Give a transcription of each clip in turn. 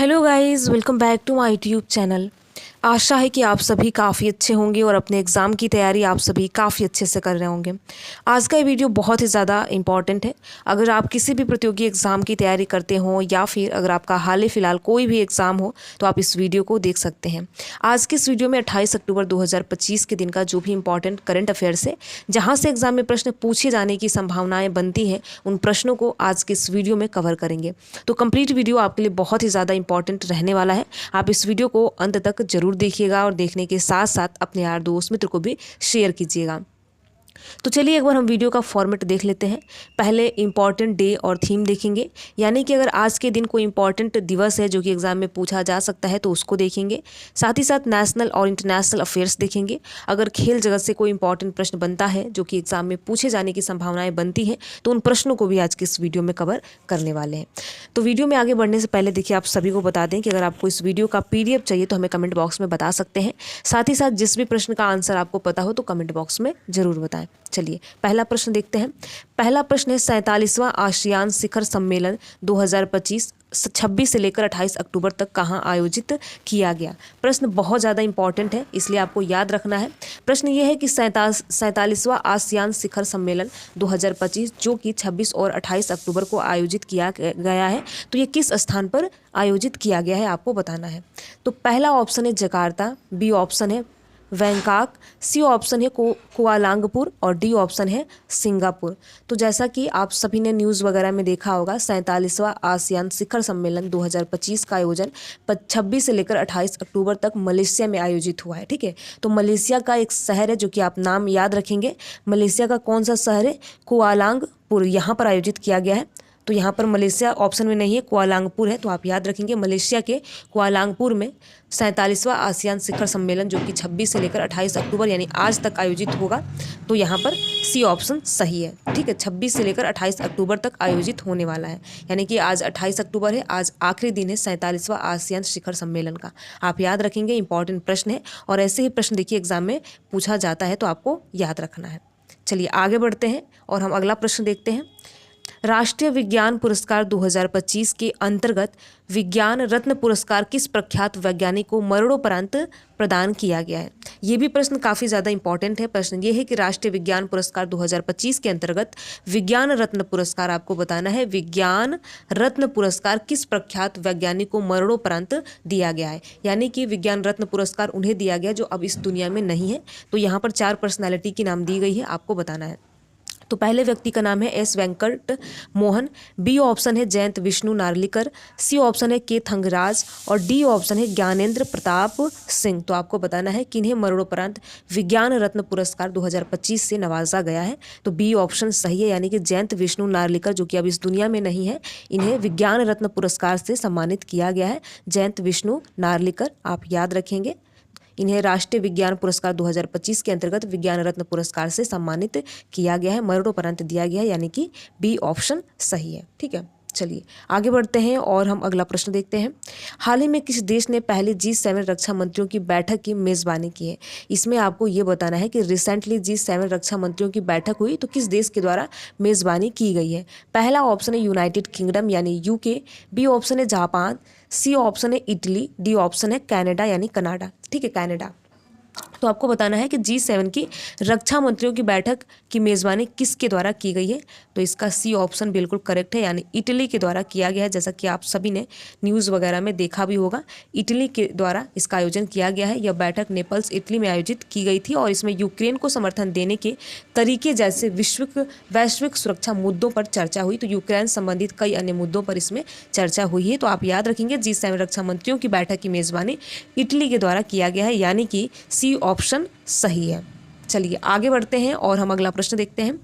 Hello guys, welcome back to my YouTube channel. आशा है कि आप सभी काफ़ी अच्छे होंगे और अपने एग्ज़ाम की तैयारी आप सभी काफ़ी अच्छे से कर रहे होंगे। आज का ये वीडियो बहुत ही ज़्यादा इम्पॉर्टेंट है। अगर आप किसी भी प्रतियोगी एग्ज़ाम की तैयारी करते हो या फिर अगर आपका हाल ही फ़िलहाल कोई भी एग्ज़ाम हो तो आप इस वीडियो को देख सकते हैं। आज की इस वीडियो में 28 अक्टूबर 2025 के दिन का जो भी इम्पॉर्टेंट करंट अफेयर्स है, जहाँ से एग्ज़ाम में प्रश्न पूछे जाने की संभावनाएँ बनती हैं, उन प्रश्नों को आज के इस वीडियो में कवर करेंगे। तो कंप्लीट वीडियो आपके लिए बहुत ही ज़्यादा इंपॉर्टेंट रहने वाला है। आप इस वीडियो को अंत तक जरूर देखिएगा और देखने के साथ साथ अपने यार दोस्त मित्र को भी शेयर कीजिएगा। तो चलिए एक बार हम वीडियो का फॉर्मेट देख लेते हैं। पहले इंपॉर्टेंट डे और थीम देखेंगे, यानी कि अगर आज के दिन कोई इंपॉर्टेंट दिवस है जो कि एग्जाम में पूछा जा सकता है तो उसको देखेंगे। साथ ही साथ नेशनल और इंटरनेशनल अफेयर्स देखेंगे। अगर खेल जगत से कोई इंपॉर्टेंट प्रश्न बनता है जो कि एग्जाम में पूछे जाने की संभावनाएं बनती हैं तो उन प्रश्नों को भी आज के इस वीडियो में कवर करने वाले हैं। तो वीडियो में आगे बढ़ने से पहले देखिए, आप सभी को बता दें कि अगर आपको इस वीडियो का PDF चाहिए तो हमें कमेंट बॉक्स में बता सकते हैं। साथ ही साथ जिस भी प्रश्न का आंसर आपको पता हो तो कमेंट बॉक्स में ज़रूर बताएं। चलिए पहला प्रश्न देखते हैं। पहला प्रश्न है 47वां आसियान शिखर सम्मेलन 2025 26 से लेकर 28 अक्टूबर तक कहाँ आयोजित किया गया। प्रश्न बहुत ज़्यादा इंपॉर्टेंट है, इसलिए आपको याद रखना है। प्रश्न ये है कि 47वां आसियान शिखर सम्मेलन 2025 जो कि 26 और 28 अक्टूबर को आयोजित किया गया है, तो ये किस स्थान पर आयोजित किया गया है आपको बताना है। तो पहला ऑप्शन है जकार्ता, बी ऑप्शन है बैंकॉक, सी ऑप्शन है कुआलालंपुर और डी ऑप्शन है सिंगापुर। तो जैसा कि आप सभी ने न्यूज़ वगैरह में देखा होगा, 47वां आसियान शिखर सम्मेलन 2025 का आयोजन 26 से लेकर 28 अक्टूबर तक मलेशिया में आयोजित हुआ है। ठीक है, तो मलेशिया का एक शहर है जो कि आप नाम याद रखेंगे। मलेशिया का कौन सा शहर है? कुआलालंपुर, यहाँ पर आयोजित किया गया है। तो यहाँ पर मलेशिया ऑप्शन में नहीं है, कुआलालंपुर है, तो आप याद रखेंगे मलेशिया के कुआलालंपुर में 47वां आसियान शिखर सम्मेलन जो कि 26 से लेकर 28 अक्टूबर यानी आज तक आयोजित होगा। तो यहाँ पर सी ऑप्शन सही है। ठीक है, 26 से लेकर 28 अक्टूबर तक आयोजित होने वाला है, यानी कि आज 28 अक्टूबर है, आज आखिरी दिन है 47वां आसियान शिखर सम्मेलन का। आप याद रखेंगे, इंपॉर्टेंट प्रश्न है और ऐसे ही प्रश्न देखिए एग्जाम में पूछा जाता है तो आपको याद रखना है। चलिए आगे बढ़ते हैं और हम अगला प्रश्न देखते हैं। राष्ट्रीय विज्ञान पुरस्कार 2025 के अंतर्गत विज्ञान रत्न पुरस्कार किस प्रख्यात वैज्ञानिक को मरणोपरांत प्रदान किया गया है। ये भी प्रश्न काफ़ी ज़्यादा इंपॉर्टेंट है। प्रश्न ये है कि राष्ट्रीय विज्ञान पुरस्कार 2025 के अंतर्गत विज्ञान रत्न पुरस्कार आपको बताना है, विज्ञान रत्न पुरस्कार किस प्रख्यात वैज्ञानिक को मरणोपरांत दिया गया है। यानी कि विज्ञान रत्न पुरस्कार उन्हें दिया गया जो अब इस दुनिया में नहीं है। तो यहाँ पर 4 पर्सनैलिटी की नाम दी गई है, आपको बताना है। तो पहले व्यक्ति का नाम है S Venkat Mohan, B option है जयंत विष्णु नार्लिकर, सी ऑप्शन है के थंगराज और डी ऑप्शन है ज्ञानेंद्र प्रताप सिंह। तो आपको बताना है किन्हें मरणोपरांत विज्ञान रत्न पुरस्कार 2025 से नवाजा गया है। तो बी ऑप्शन सही है, यानी कि जयंत विष्णु नार्लिकर जो कि अब इस दुनिया में नहीं है, इन्हें विज्ञान रत्न पुरस्कार से सम्मानित किया गया है। जयंत विष्णु नार्लिकर आप याद रखेंगे, इन्हें राष्ट्रीय विज्ञान पुरस्कार 2025 के अंतर्गत विज्ञान रत्न पुरस्कार से सम्मानित किया गया है, मरणोपरांत दिया गया है, यानी कि बी ऑप्शन सही है। ठीक है, चलिए आगे बढ़ते हैं और हम अगला प्रश्न देखते हैं। हाल ही में किस देश ने पहले G7 रक्षा मंत्रियों की बैठक की मेज़बानी की है। इसमें आपको ये बताना है कि रिसेंटली G7 रक्षा मंत्रियों की बैठक हुई तो किस देश के द्वारा मेज़बानी की गई है। पहला ऑप्शन है यूनाइटेड किंगडम यानी UK, बी ऑप्शन है जापान, सी ऑप्शन है इटली, डी ऑप्शन है कनाडा यानी कनाडा। ठीक है, कनाडा। तो आपको बताना है कि G7 की रक्षा मंत्रियों की बैठक की मेज़बानी किसके द्वारा की गई है। तो इसका सी ऑप्शन बिल्कुल करेक्ट है, यानी इटली के द्वारा किया गया है। जैसा कि आप सभी ने न्यूज़ वगैरह में देखा भी होगा, इटली के द्वारा इसका आयोजन किया गया है। यह बैठक नेपल्स इटली में आयोजित की गई थी और इसमें यूक्रेन को समर्थन देने के तरीके जैसे वैश्विक सुरक्षा मुद्दों पर चर्चा हुई। तो यूक्रेन संबंधित कई अन्य मुद्दों पर इसमें चर्चा हुई है। तो आप याद रखेंगे G7 रक्षा मंत्रियों की बैठक की मेज़बानी इटली के द्वारा किया गया है, यानी कि सी ऑप्शन सही है। चलिए आगे बढ़ते हैं और हम अगला प्रश्न देखते हैं।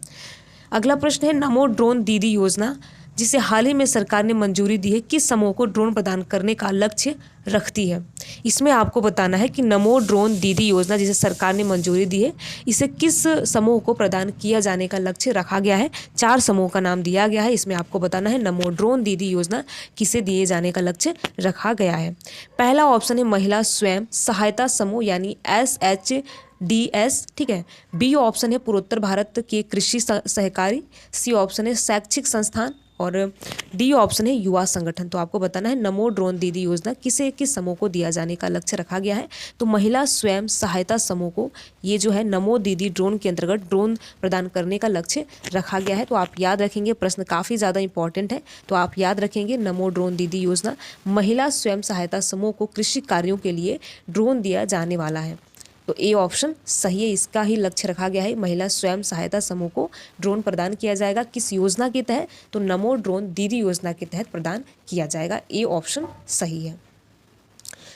अगला प्रश्न है नमो ड्रोन दीदी योजना जिसे हाल ही में सरकार ने मंजूरी दी है, किस समूह को ड्रोन प्रदान करने का लक्ष्य रखती है। इसमें आपको बताना है कि नमो ड्रोन दीदी योजना जिसे सरकार ने मंजूरी दी है, इसे किस समूह को प्रदान किया जाने का लक्ष्य रखा गया है। 4 समूह का नाम दिया गया है, इसमें आपको बताना है नमो ड्रोन दीदी योजना किसे दिए जाने का लक्ष्य रखा गया है। पहला ऑप्शन है महिला स्वयं सहायता समूह यानी SHDS। ठीक है, बी ऑप्शन है पूर्वोत्तर भारत के कृषि सहकारी, सी ऑप्शन है शैक्षिक संस्थान और डी ऑप्शन है युवा संगठन। तो आपको बताना है नमो ड्रोन दीदी योजना किस समूह को दिया जाने का लक्ष्य रखा गया है। तो महिला स्वयं सहायता समूह को ये जो है नमो दीदी ड्रोन के अंतर्गत ड्रोन प्रदान करने का लक्ष्य रखा गया है। तो आप याद रखेंगे, प्रश्न काफ़ी ज़्यादा इंपॉर्टेंट है। तो आप याद रखेंगे नमो ड्रोन दीदी योजना, महिला स्वयं सहायता समूह को कृषि कार्यों के लिए ड्रोन दिया जाने वाला है। तो ए ऑप्शन सही है, इसका ही लक्ष्य रखा गया है। महिला स्वयं सहायता समूह को ड्रोन प्रदान किया जाएगा। किस योजना के तहत? तो नमो ड्रोन दीदी योजना के तहत प्रदान किया जाएगा। ए ऑप्शन सही है।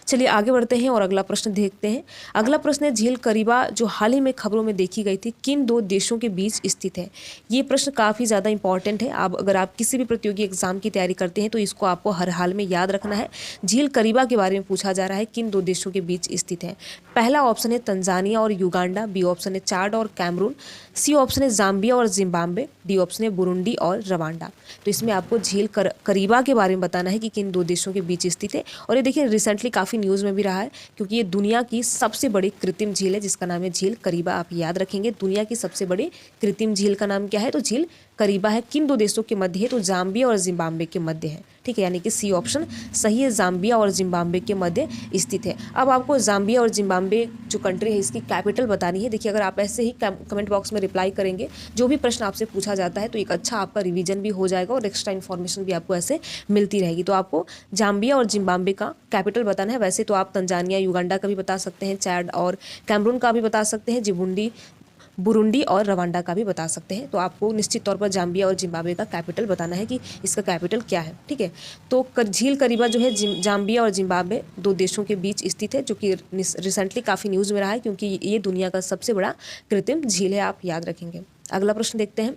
चलिए आगे बढ़ते हैं और अगला प्रश्न देखते हैं। अगला प्रश्न है झील करीबा जो हाल ही में खबरों में देखी गई थी किन दो देशों के बीच स्थित है? ये प्रश्न काफ़ी ज़्यादा इंपॉर्टेंट है। अगर आप किसी भी प्रतियोगी एग्जाम की तैयारी करते हैं तो इसको आपको हर हाल में याद रखना है। झील करीबा के बारे में पूछा जा रहा है, किन दो देशों के बीच स्थित है? पहला ऑप्शन है तंजानिया और युगांडा, बी ऑप्शन है चाड और कैमरून, सी ऑप्शन है जाम्बिया और जिम्बाब्वे, डी ऑप्शन है बुरुंडी और रवांडा। तो इसमें आपको झील करीबा के बारे में बताना है कि किन दो देशों के बीच स्थित है। और ये देखिए रिसेंटली काफ़ी न्यूज़ में भी रहा है, क्योंकि ये दुनिया की सबसे बड़ी कृत्रिम झील है जिसका नाम है झील करीबा। आप याद रखेंगे दुनिया की सबसे बड़ी कृत्रिम झील का नाम क्या है? तो झील करीबा है। किन दो देशों के मध्य है? तो जाम्बिया और जिम्बाब्वे के मध्य है। ठीक है, यानी कि सी ऑप्शन सही है, जाम्बिया और जिम्बाब्वे के मध्य स्थित है। अब आपको जाम्बिया और जिम्बाब्वे जो कंट्री है इसकी कैपिटल बतानी है। देखिए अगर आप ऐसे ही कमेंट बॉक्स में रिप्लाई करेंगे, जो भी प्रश्न आपसे पूछा जाता है तो एक अच्छा आपका रिवीजन भी हो जाएगा और एक्स्ट्रा इन्फॉर्मेशन भी आपको ऐसे मिलती रहेगी। तो आपको जाम्बिया और जिम्बाब्वे का कैपिटल बताना है। वैसे तो आप तंजानिया युगांडा का भी बता सकते हैं, चैड और कैमरून का भी बता सकते हैं, बुरुंडी और रवांडा का भी बता सकते हैं। तो आपको निश्चित तौर पर जाम्बिया और जिम्बाब्वे का कैपिटल बताना है कि इसका कैपिटल क्या है। ठीक है, तो झील करीबा जो है जाम्बिया और जिम्बाब्वे दो देशों के बीच स्थित है, जो कि रिसेंटली काफ़ी न्यूज़ में रहा है, क्योंकि ये दुनिया का सबसे बड़ा कृत्रिम झील है। आप याद रखेंगे। अगला प्रश्न देखते हैं।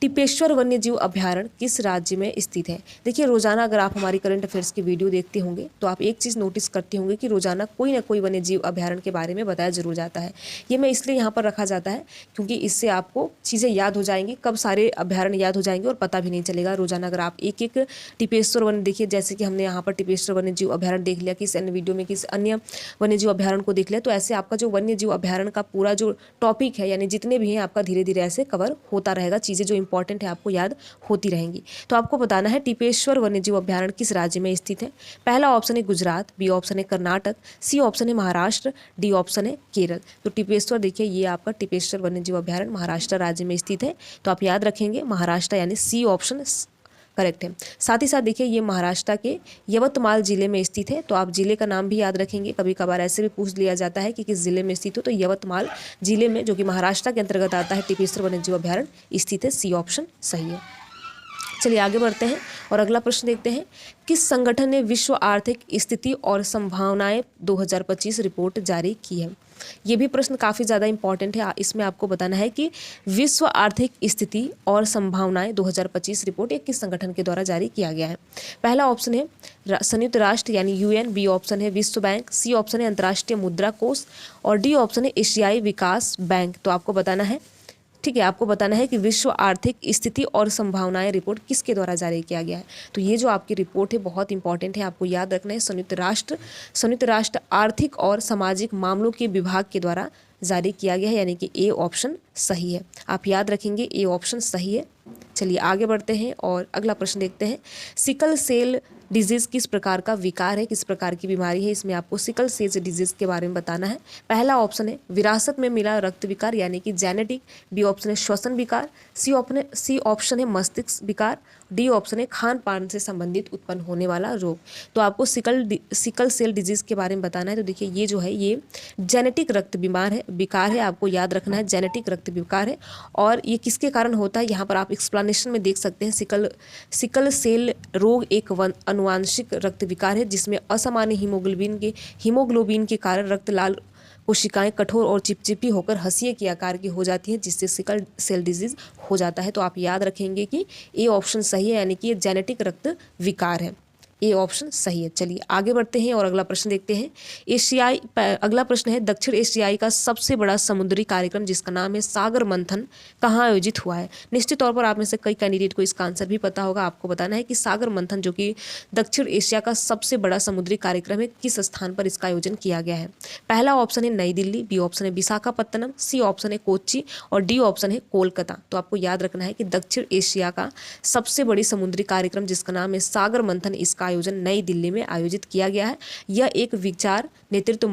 टिपेश्वर वन्यजीव अभयारण्य किस राज्य में स्थित है? देखिए रोजाना अगर आप हमारी करंट अफेयर्स की वीडियो देखते होंगे तो आप एक चीज़ नोटिस करते होंगे कि रोजाना कोई ना कोई वन्यजीव अभयारण्य के बारे में बताया जरूर जाता है। ये मैं इसलिए यहाँ पर रखा जाता है क्योंकि इससे आपको चीज़ें याद हो जाएंगी, कब सारे अभयारण्य याद हो जाएंगे और पता भी नहीं चलेगा। रोजाना अगर आप एक एक टिपेश्वर वन्य देखिए, जैसे कि हमने यहाँ पर टिपेश्वर वन्यजीव अभयारण्य देख लिया, किस अन्य वीडियो में किस अन्य वन्यजीव अभयारण्य को देख लिया, तो ऐसे आपका जो वन्यजीव अभयारण्य का पूरा जो टॉपिक है यानी जितने भी हैं आपका धीरे धीरे ऐसे कवर होता रहेगा। चीज़ें जो इंपॉर्टेंट है आपको याद होती रहेंगी। तो आपको बताना है टिपेश्वर वन्यजीव अभयारण्य किस राज्य में स्थित है? पहला ऑप्शन है गुजरात, बी ऑप्शन है कर्नाटक, सी ऑप्शन है महाराष्ट्र, डी ऑप्शन है केरल। तो टिपेश्वर देखिए ये आपका टिपेश्वर वन्यजीव अभयारण्य महाराष्ट्र राज्य में स्थित है। तो आप याद रखेंगे महाराष्ट्र, यानी सी ऑप्शन करेक्ट है। साथ ही साथ देखिए ये महाराष्ट्र के यवतमाल जिले में स्थित है। तो आप जिले का नाम भी याद रखेंगे, कभी कभार ऐसे भी पूछ लिया जाता है कि किस जिले में स्थित हो, तो यवतमाल जिले में, जो कि महाराष्ट्र के अंतर्गत आता है, टिपेश्वर वन्यजीव अभयारण्य स्थित है। सी ऑप्शन सही है। चलिए आगे बढ़ते हैं और अगला प्रश्न देखते हैं। किस संगठन ने विश्व आर्थिक स्थिति और संभावनाएं 2025 रिपोर्ट जारी की है? ये भी प्रश्न काफ़ी ज़्यादा इंपॉर्टेंट है। इसमें आपको बताना है कि विश्व आर्थिक स्थिति और संभावनाएं 2025 रिपोर्ट ये किस संगठन के द्वारा जारी किया गया है? पहला ऑप्शन है संयुक्त राष्ट्र यानी यूएन, बी ऑप्शन है विश्व बैंक, सी ऑप्शन है अंतर्राष्ट्रीय मुद्रा कोष और डी ऑप्शन है एशियाई विकास बैंक। तो आपको बताना है, ठीक है, आपको बताना है कि विश्व आर्थिक स्थिति और संभावनाएं रिपोर्ट किसके द्वारा जारी किया गया है। तो ये जो आपकी रिपोर्ट है बहुत इंपॉर्टेंट है, आपको याद रखना है। संयुक्त राष्ट्र आर्थिक और सामाजिक मामलों के विभाग के द्वारा जारी किया गया है, यानी कि ए ऑप्शन सही है। आप याद रखेंगे ए ऑप्शन सही है। चलिए आगे बढ़ते हैं और अगला प्रश्न देखते हैं। सिकल सेल डिजीज़ किस प्रकार का विकार है, किस प्रकार की बीमारी है? इसमें आपको सिकल सेल डिजीज़ के बारे में बताना है। पहला ऑप्शन है विरासत में मिला रक्त विकार यानी कि जेनेटिक, बी ऑप्शन है श्वसन विकार, सी ऑप्शन है मस्तिष्क विकार, डी ऑप्शन है खान पान से संबंधित उत्पन्न होने वाला रोग। तो आपको सिकल सेल डिजीज़ के बारे में बताना है। तो देखिए ये जो है ये जेनेटिक रक्त विकार है, आपको याद रखना है जेनेटिक रक्त विकार है। और ये किसके कारण होता है, यहाँ पर आप एक्सप्लेनेशन में देख सकते हैं। सिकल सेल रोग एक अनुवांशिक रक्त विकार है जिसमें असामान्य हीमोग्लोबिन के कारण रक्त लाल कोशिकाएं कठोर और चिपचिपी होकर हंसिए के आकार की हो जाती हैं, जिससे सिकल सेल डिजीज हो जाता है। तो आप याद रखेंगे कि ए ऑप्शन सही है, यानी कि ये जेनेटिक रक्त विकार है। ए ऑप्शन सही है। चलिए आगे बढ़ते हैं और अगला प्रश्न देखते हैं। अगला प्रश्न है, दक्षिण एशियाई का सबसे बड़ा समुद्री कार्यक्रम जिसका नाम है सागर मंथन कहाँ आयोजित हुआ है। निश्चित तौर पर आप में से कई कैंडिडेट को इसका आंसर भी पता होगा। आपको बताना है कि सागर मंथन जो कि दक्षिण एशिया का सबसे बड़ा समुद्री कार्यक्रम है, किस स्थान पर इसका आयोजन किया गया है। पहला ऑप्शन है नई दिल्ली, बी ऑप्शन है विशाखापत्तनम, सी ऑप्शन है कोच्चि और डी ऑप्शन है कोलकाता। तो आपको याद रखना है कि दक्षिण एशिया का सबसे बड़ी समुद्री कार्यक्रम जिसका नाम है सागर मंथन, इसका आयोजन नई दिल्ली में आयोजित किया गया है। यह एक विचार नेतृत्व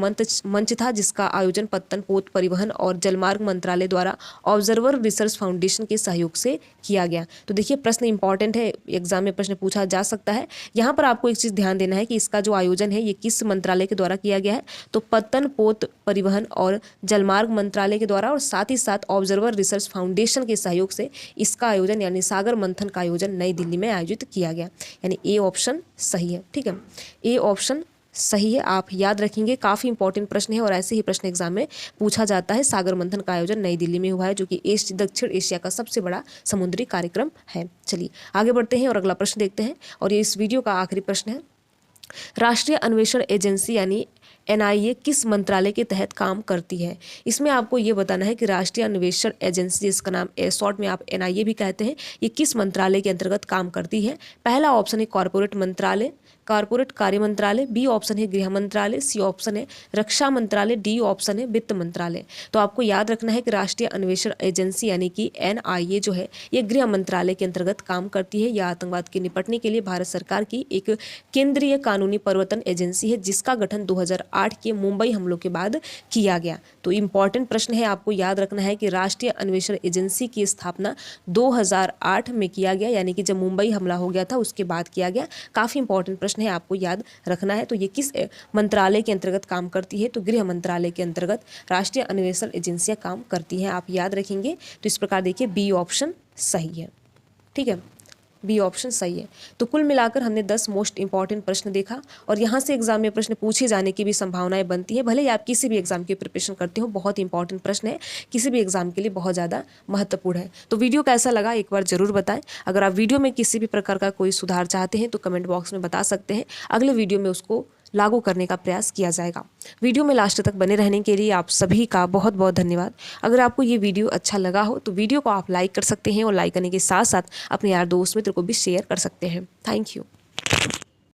मंच था जिसका आयोजन पत्तन पोत परिवहन और जलमार्ग मंत्रालय द्वारा ऑब्जर्वर रिसर्च फाउंडेशन के सहयोग से किया गया। तो देखिए प्रश्न इंपॉर्टेंट है, एग्जाम में प्रश्न पूछा जा सकता है। यहाँ पर आपको एक चीज़ ध्यान देना है कि इसका जो आयोजन है ये किस मंत्रालय के द्वारा किया गया है, तो पत्तन पोत परिवहन और जलमार्ग मंत्रालय के द्वारा और साथ ही साथ ऑब्जर्वर रिसर्च फाउंडेशन के सहयोग से इसका आयोजन यानी सागर मंथन का आयोजन नई दिल्ली में आयोजित किया गया। यानी ए ऑप्शन सही है। ठीक है, ए ऑप्शन सही है, आप याद रखेंगे। काफ़ी इंपॉर्टेंट प्रश्न है और ऐसे ही प्रश्न एग्जाम में पूछा जाता है। सागर मंथन का आयोजन नई दिल्ली में हुआ है जो कि दक्षिण एशिया का सबसे बड़ा समुद्री कार्यक्रम है। चलिए आगे बढ़ते हैं और अगला प्रश्न देखते हैं और ये इस वीडियो का आखिरी प्रश्न है। राष्ट्रीय अन्वेषण एजेंसी यानी NIA किस मंत्रालय के तहत काम करती है। इसमें आपको ये बताना है कि राष्ट्रीय अन्वेषण एजेंसी जिसका नाम शॉर्ट में आप NIA भी कहते हैं, ये किस मंत्रालय के अंतर्गत काम करती है। पहला ऑप्शन है कॉर्पोरेट कार्य मंत्रालय, बी ऑप्शन है गृह मंत्रालय, सी ऑप्शन है रक्षा मंत्रालय, डी ऑप्शन है वित्त मंत्रालय। तो आपको याद रखना है कि राष्ट्रीय अन्वेषण एजेंसी यानी कि NIA जो है ये गृह मंत्रालय के अंतर्गत काम करती है। यह आतंकवाद के निपटने के लिए भारत सरकार की एक केंद्रीय कानूनी प्रवर्तन एजेंसी है जिसका गठन 2008 के मुंबई हमलों के बाद किया गया। तो इम्पॉर्टेंट प्रश्न है, आपको याद रखना है कि राष्ट्रीय अन्वेषण एजेंसी की स्थापना 2008 में किया गया, यानी कि जब मुंबई हमला हो गया था उसके बाद किया गया। काफ़ी इंपॉर्टेंट प्रश्न है, आपको याद रखना है। तो ये किस मंत्रालय के अंतर्गत काम करती है, तो गृह मंत्रालय के अंतर्गत राष्ट्रीय अन्वेषण एजेंसियां काम करती हैं, आप याद रखेंगे। तो इस प्रकार देखिए बी ऑप्शन सही है। ठीक है, बी ऑप्शन सही है। तो कुल मिलाकर हमने 10 मोस्ट इंपॉर्टेंट प्रश्न देखा और यहाँ से एग्जाम में प्रश्न पूछे जाने की भी संभावनाएं बनती है। भले ही आप किसी भी एग्जाम की प्रिपरेशन करते हो, बहुत इंपॉर्टेंट प्रश्न है, किसी भी एग्जाम के लिए बहुत ज़्यादा महत्वपूर्ण है। तो वीडियो कैसा लगा एक बार जरूर बताएं। अगर आप वीडियो में किसी भी प्रकार का कोई सुधार चाहते हैं तो कमेंट बॉक्स में बता सकते हैं, अगले वीडियो में उसको लागू करने का प्रयास किया जाएगा। वीडियो में लास्ट तक बने रहने के लिए आप सभी का बहुत बहुत धन्यवाद। अगर आपको ये वीडियो अच्छा लगा हो तो वीडियो को आप लाइक कर सकते हैं और लाइक करने के साथ साथ अपने यार दोस्त मित्र को भी शेयर कर सकते हैं। Thank you.